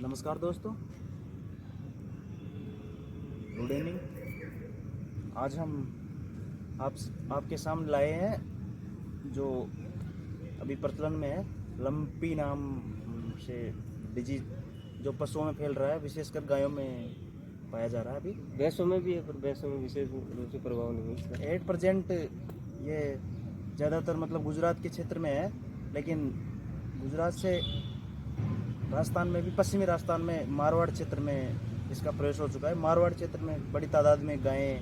नमस्कार दोस्तों, good evening. आज हम आपके सामने लाए हैं जो अभी प्रचलन में है, लंपी नाम से डिजीज जो पशुओं में फैल रहा है, विशेषकर गायों में पाया जा रहा है। अभी भैंसों में भी है, पर भैंसों में विशेष रूप से प्रभाव नहीं है इसका। 8% ये ज़्यादातर मतलब गुजरात के क्षेत्र में है, लेकिन गुजरात से राजस्थान में भी, पश्चिमी राजस्थान में मारवाड़ क्षेत्र में इसका प्रवेश हो चुका है। मारवाड़ क्षेत्र में बड़ी तादाद में गायें,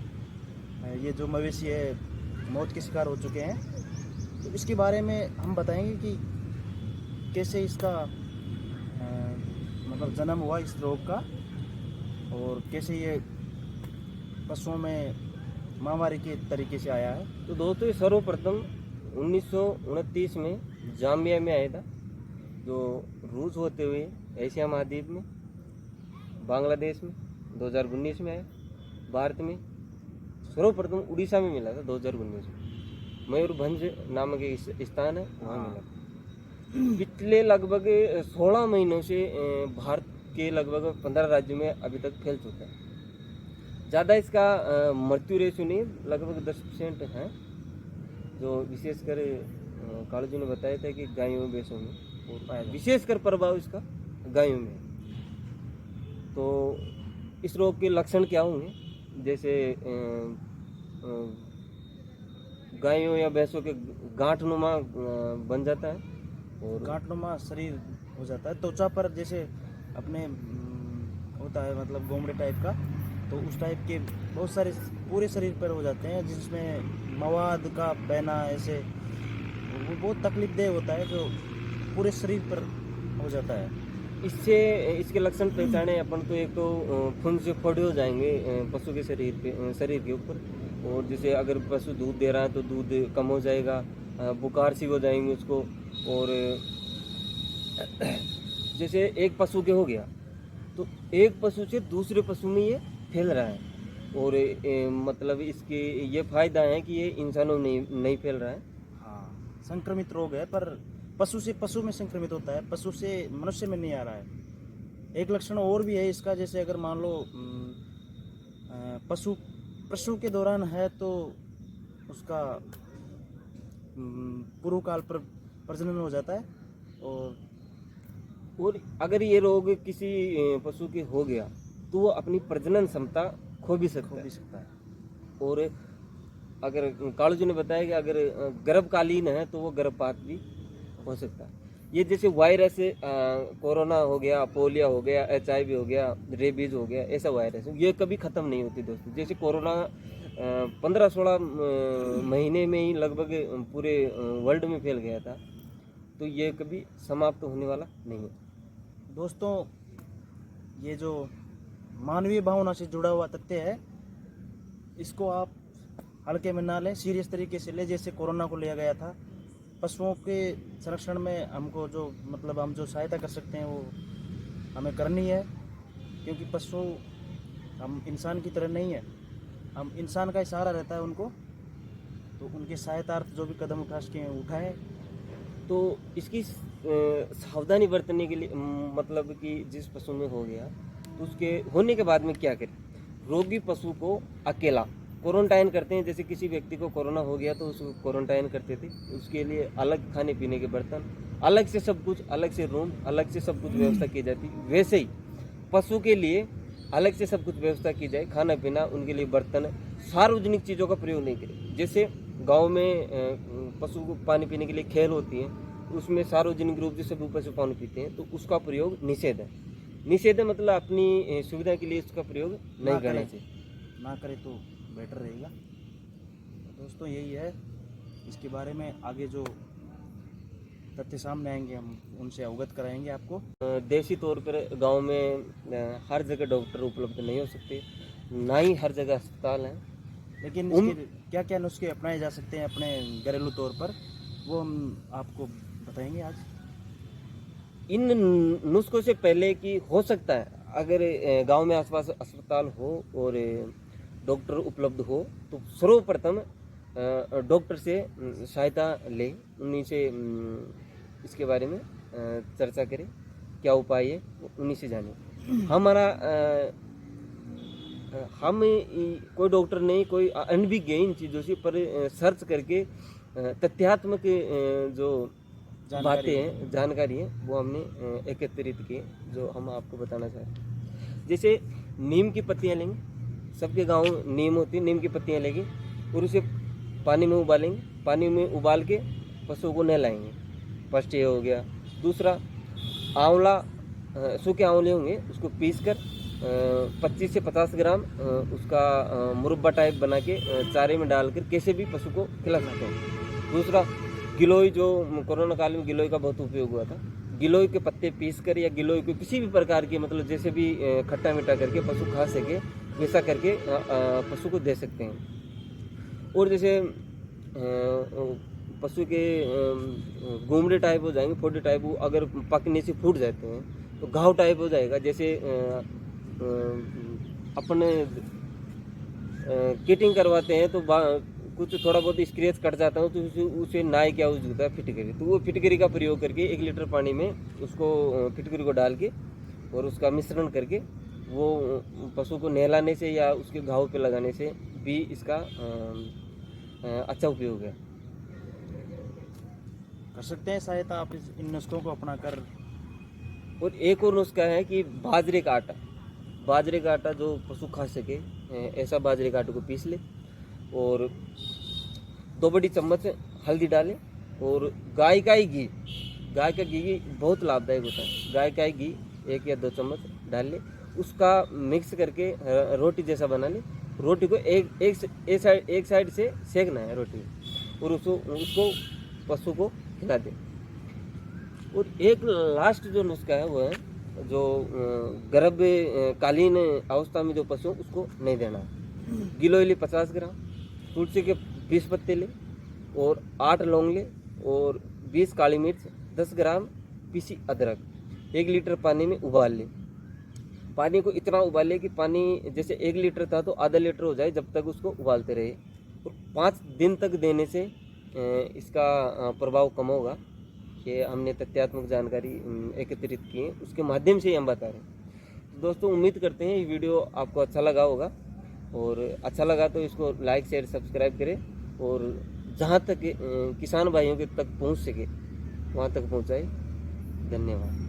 ये जो मवेशी है, मौत के शिकार हो चुके हैं। तो इसके बारे में हम बताएंगे कि कैसे इसका मतलब जन्म हुआ इस रोग का, और कैसे ये पशुओं में महामारी के तरीके से आया है। तो दोस्तों, ये सर्वप्रथम 1929 में जाम्बिया में आया था, जो रूस होते हुए एशिया महाद्वीप में, बांग्लादेश में 2019 में आया। भारत में सर्वप्रथम उड़ीसा में मिला था 2019 में, मयूरभंज नामक एक स्थान है, वहाँ मिला। पिछले लगभग 16 महीनों से भारत के लगभग 15 राज्यों में अभी तक फैल चुका है। ज़्यादा इसका मृत्यु रेशो नहीं, लगभग 10% है, जो विशेषकर कालू जी ने बताया था कि गायों भैंसों में और विशेषकर प्रभाव इसका गायों में। तो इस रोग के लक्षण क्या होंगे, जैसे गायों या भैंसों के गांठनुमा बन जाता है और गांठनुमा शरीर हो जाता है, त्वचा पर जैसे अपने होता है मतलब गोमड़े टाइप का, तो उस टाइप के बहुत सारे पूरे शरीर पर हो जाते हैं, जिसमें मवाद का बहना ऐसे, वो बहुत तकलीफदेह होता है, जो पूरे शरीर पर हो जाता है। इससे इसके लक्षण पहचाने अपन तो एक तो खून से फोड़े हो जाएंगे पशु के शरीर के ऊपर, और जैसे अगर पशु दूध दे रहा है तो दूध कम हो जाएगा, बुखार सी हो जाएंगे उसको। और जैसे एक पशु के हो गया तो एक पशु से दूसरे पशु में ये फैल रहा है, और मतलब इसके ये फायदा है कि ये इंसानों में नहीं फैल रहा है। हाँ, संक्रमित रोग है, पर पशु से पशु में संक्रमित होता है, पशु से मनुष्य में नहीं आ रहा है। एक लक्षण और भी है इसका, जैसे अगर मान लो पशु प्रसव के दौरान है तो उसका पूर्व काल पर प्रजनन हो जाता है, और अगर ये रोग किसी पशु के हो गया तो वो अपनी प्रजनन क्षमता खो भी सकता है। और अगर कालू जी ने बताया कि अगर गर्भकालीन है तो वो गर्भपात भी हो सकता है। ये जैसे वायरस कोरोना हो गया, पोलियो हो गया, HIV हो गया, रेबीज हो गया, ऐसा वायरस ये कभी ख़त्म नहीं होती दोस्तों। जैसे कोरोना 15-16 महीने में ही लगभग पूरे वर्ल्ड में फैल गया था, तो ये कभी समाप्त होने वाला नहीं है दोस्तों। ये जो मानवीय भावना से जुड़ा हुआ तथ्य है, इसको आप हल्के में ना लें, सीरियस तरीके से ले, जैसे कोरोना को लिया गया था। पशुओं के संरक्षण में हमको जो मतलब हम जो सहायता कर सकते हैं वो हमें करनी है, क्योंकि पशु हम इंसान की तरह नहीं है, हम इंसान का ही सहारा रहता है उनको, तो उनके सहायतार्थ जो भी कदम उठा सकें उठाएं। तो इसकी सावधानी बरतने के लिए मतलब कि जिस पशु में हो गया तो उसके होने के बाद में क्या करें। रोगी पशु को अकेला क्वारंटाइन करते हैं। जैसे किसी व्यक्ति को कोरोना हो गया तो उसको क्वारंटाइन करते थे, उसके लिए अलग खाने पीने के बर्तन, अलग से सब कुछ, अलग से रूम, अलग से सब कुछ व्यवस्था की जाती। वैसे ही पशु के लिए अलग से सब कुछ व्यवस्था की जाए, खाना पीना, उनके लिए बर्तन। सार्वजनिक चीज़ों का प्रयोग नहीं करें। जैसे गांव में पशु को पानी पीने के लिए खेल होती हैं, उसमें सार्वजनिक रूप से सभी पशु पानी पीते हैं, तो उसका प्रयोग निषेध है। निषेध है मतलब अपनी सुविधा के लिए इसका प्रयोग नहीं करना चाहिए, ना करें तो बेटर रहेगा। दोस्तों यही है, इसके बारे में आगे जो तथ्य सामने आएंगे हम उनसे अवगत कराएंगे आपको। देसी तौर पर गांव में हर जगह डॉक्टर उपलब्ध नहीं हो सकते, ना ही हर जगह अस्पताल हैं, लेकिन इसके क्या क्या नुस्खे अपनाए जा सकते हैं अपने घरेलू तौर पर, वो हम आपको बताएंगे आज। इन नुस्खों से पहले कि हो सकता है अगर गांव में आसपास अस्पताल हो और डॉक्टर उपलब्ध हो तो सर्वप्रथम डॉक्टर से सहायता लें, उन्हीं से इसके बारे में चर्चा करें। क्या उपाय है वो उन्हीं से जाने। हमारा हम कोई डॉक्टर नहीं, कोई अनभिज्ञ है इन चीज़ों से, पर सर्च करके तथ्यात्मक जो बातें हैं, जानकारी है, वो हमने एकत्रित की है, जो हम आपको बताना चाहते हैं। जैसे नीम की पत्तियाँ लेंगे, सबके गांव नीम होती है, नीम की पत्तियाँ लेंगे और उसे पानी में उबालेंगे, पानी में उबाल के पशुओं को नहलाएंगे। फर्स्ट ये हो गया। दूसरा, आंवला, सूखे आंवले होंगे, उसको पीस कर 25 से 50 ग्राम उसका मुरब्बा टाइप बना के चारे में डालकर कैसे भी पशु को खिला सकते हैं। दूसरा, गिलोय, जो कोरोना काल में गिलोय का बहुत उपयोग हुआ था, गिलोय के पत्ते पीस कर या गिलोय को किसी भी प्रकार के, मतलब जैसे भी खट्टा मीठा करके पशु खा सके, वैसा करके पशु को दे सकते हैं। और जैसे पशु के गोमड़े टाइप हो जाएंगे, फोड़े टाइप, वो अगर पकने से फूट जाते हैं तो घाव टाइप हो जाएगा। जैसे अपने किटिंग करवाते हैं तो कुछ थोड़ा बहुत स्क्रैच कट जाता है, तो उसे नाई क्या यूज होता है, फिटकरी। तो वो फिटकरी का प्रयोग करके 1 लीटर पानी में उसको फिटकरी को डाल के और उसका मिश्रण करके वो पशु को नहलाने से या उसके घाव पे लगाने से भी इसका अच्छा उपयोग है। कर सकते हैं सहायता आप इन नुस्खों को अपना कर। और एक और नुस्खा है कि बाजरे का आटा जो पशु खा सके, ऐसा बाजरे का आटे को पीस ले और 2 बड़ी चम्मच हल्दी डालें और गाय का घी बहुत लाभदायक होता है। गाय का घी 1 या 2 चम्मच डाल ले, उसका मिक्स करके रोटी जैसा बना ले। रोटी को एक साइड से सेकना है रोटी, और उसको पशु को खिला दे। और एक लास्ट जो नुस्खा है वो है जो गर्भकालीन अवस्था में जो पशु उसको नहीं देना। गिलोय ले 50 ग्राम, तुलसी के 20 पत्ते ले और 8 लौंग ले और 20 काली मिर्च, 10 ग्राम पीसी अदरक 1 लीटर पानी में उबाल ले। पानी को इतना उबाले कि पानी जैसे 1 लीटर था तो आधा लीटर हो जाए, जब तक उसको उबालते रहे। और 5 दिन तक देने से इसका प्रभाव कम होगा। ये हमने तथ्यात्मक जानकारी एकत्रित की है, उसके माध्यम से ही हम बता रहे हैं। दोस्तों, उम्मीद करते हैं ये वीडियो आपको अच्छा लगा होगा, और अच्छा लगा तो इसको लाइक शेयर सब्सक्राइब करें, और जहाँ तक किसान भाइयों के तक पहुँच सके वहाँ तक पहुँचाए। धन्यवाद।